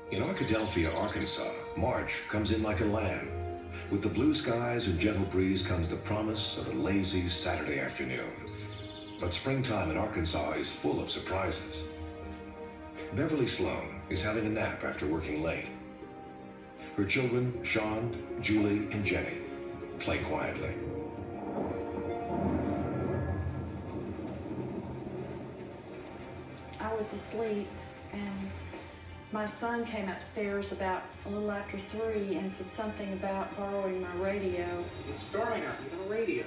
In Arkadelphia, Arkansas, March comes in like a lamb. With the blue skies and gentle breeze comes the promise of a lazy Saturday afternoon. But springtime in Arkansas is full of surprises. Beverly Sloan is having a nap after working late. Her children, Sean, Julie, and Jenny, play quietly. I was asleep, and my son came upstairs about a little after 3 and said something about borrowing my radio. It's dark out, you got a radio.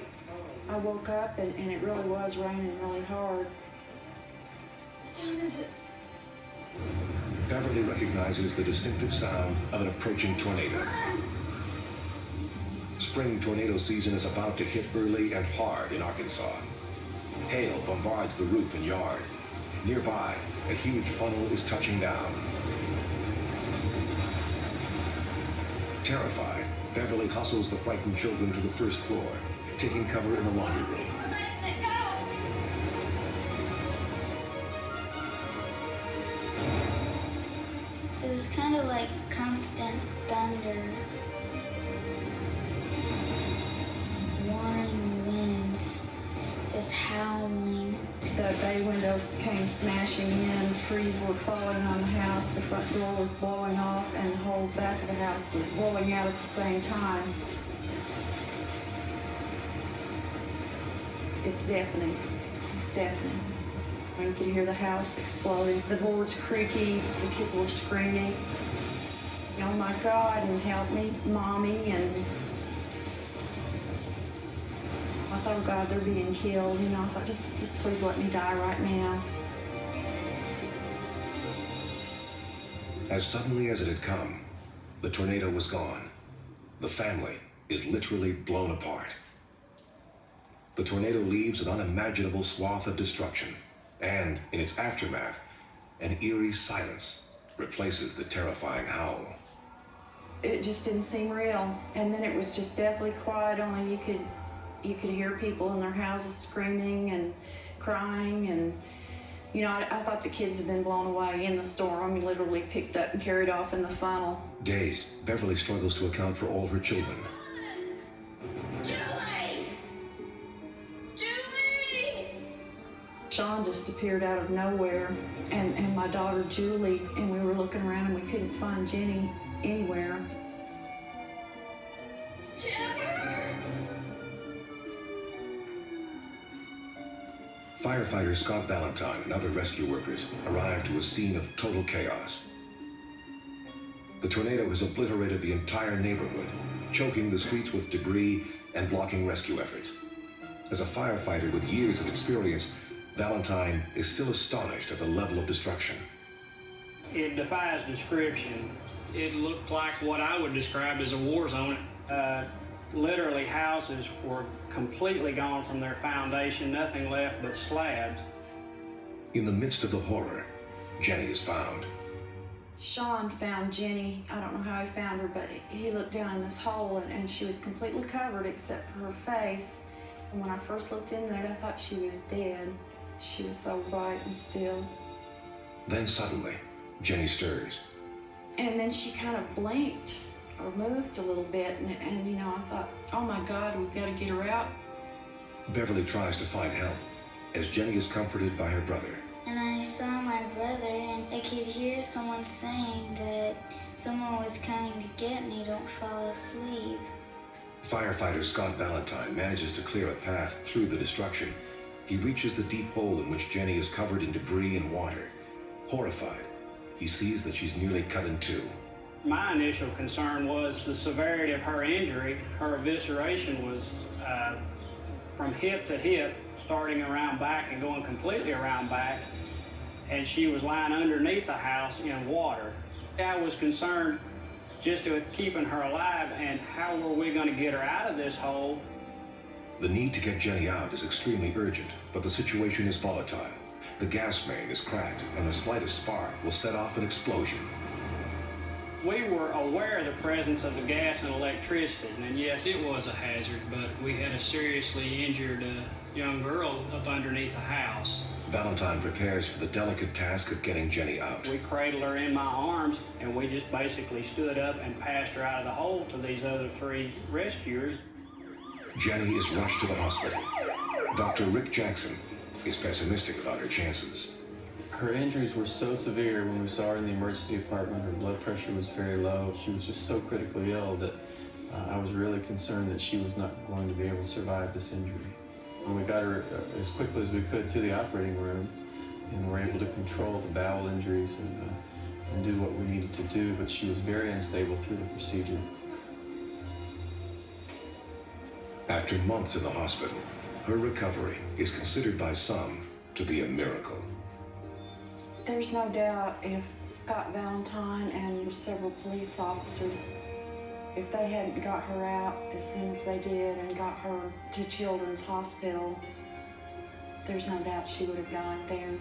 I woke up, and it really was raining really hard. What time is it? Beverly recognizes the distinctive sound of an approaching tornado. Spring tornado season is about to hit early and hard in Arkansas. Hail bombards the roof and yard. Nearby, a huge funnel is touching down. Terrified, Beverly hustles the frightened children to the first floor, taking cover in the laundry room. It was kind of like constant thunder. Warring winds, just howling. The bay window came smashing in, trees were falling on the house, the front door was blowing off, and the whole back of the house was blowing out at the same time. It's deafening. It's deafening. You could hear the house exploding, the boards creaky, the kids were screaming, "Oh my God, and help me, Mommy," and I thought, oh God, they're being killed. I thought, just please let me die right now. As suddenly as it had come, the tornado was gone. The family is literally blown apart. The tornado leaves an unimaginable swath of destruction, and in its aftermath, an eerie silence replaces the terrifying howl. It just didn't seem real. And then it was just deathly quiet, only you could hear people in their houses screaming and crying. And, I thought the kids had been blown away in the storm, literally picked up and carried off in the funnel. Dazed, Beverly struggles to account for all her children. Julie! Julie! Sean just appeared out of nowhere, and my daughter Julie, and we were looking around and we couldn't find Jenny anywhere. Jennifer! Firefighter Scott Valentine and other rescue workers arrive to a scene of total chaos. The tornado has obliterated the entire neighborhood, choking the streets with debris and blocking rescue efforts. As a firefighter with years of experience, Valentine is still astonished at the level of destruction. It defies description. It looked like what I would describe as a war zone. Literally, houses were completely gone from their foundation, nothing left but slabs. In the midst of the horror, Jenny is found. Sean found Jenny. I don't know how he found her, but he looked down in this hole, and she was completely covered except for her face. And when I first looked in there, I thought she was dead. She was so bright and still. Then suddenly, Jenny stirs. And then she kind of blinked or moved a little bit, and I thought, oh my God, we've got to get her out. Beverly tries to find help, as Jenny is comforted by her brother. And I saw my brother, and I could hear someone saying that someone was coming to get me, don't fall asleep. Firefighter Scott Valentine manages to clear a path through the destruction. He reaches the deep hole in which Jenny is covered in debris and water. Horrified, he sees that she's nearly cut in two. My initial concern was the severity of her injury. Her evisceration was from hip to hip, starting around back and going completely around back, and she was lying underneath the house in water. I was concerned just with keeping her alive, and how were we going to get her out of this hole? The need to get Jenny out is extremely urgent, but the situation is volatile. The gas main is cracked, and the slightest spark will set off an explosion. We were aware of the presence of the gas and electricity, and yes, it was a hazard, but we had a seriously injured young girl up underneath the house. Valentine prepares for the delicate task of getting Jenny out. We cradled her in my arms, and and we just basically stood up and passed her out of the hole to these other 3 rescuers. Jenny is rushed to the hospital. Dr. Rick Jackson is pessimistic about her chances. Her injuries were so severe when we saw her in the emergency department. Her blood pressure was very low. She was just so critically ill that I was really concerned that she was not going to be able to survive this injury. And we got her as quickly as we could to the operating room, and were able to control the bowel injuries and do what we needed to do, but she was very unstable through the procedure. After months in the hospital, her recovery is considered by some to be a miracle. There's no doubt if Scott Valentine and several police officers, if they hadn't got her out as soon as they did and got her to Children's Hospital, there's no doubt she would have died there.